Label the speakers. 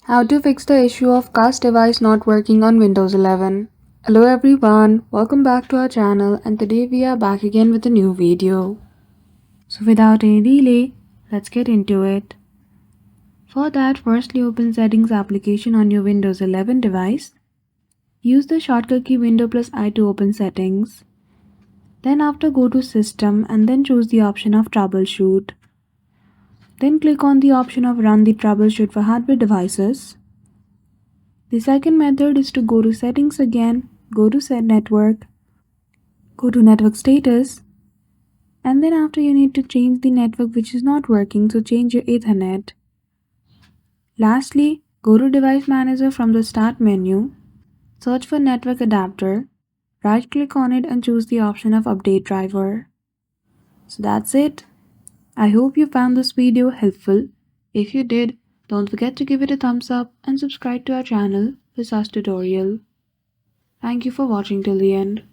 Speaker 1: How to fix the issue of cast device not working on Windows 11. Hello everyone, welcome back to our channel and today we are back again with a new video. So without any delay, let's get into it. For that, firstly open Settings application on your Windows 11 device. Use the shortcut key Window plus I to open Settings. Then after go to System and then choose the option of Troubleshoot. Then click on the option of Run the troubleshoot for hardware devices. The second method is to go to Settings again, go to Set Network, go to Network Status, and then after you need to change the network which is not working, so change your Ethernet. Lastly, go to Device Manager from the Start menu, search for Network Adapter, right click on it and choose the option of Update Driver. So that's it. I hope you found this video helpful. If you did, don't forget to give it a thumbs up and subscribe to our channel for such tutorial. Thank you for watching till the end.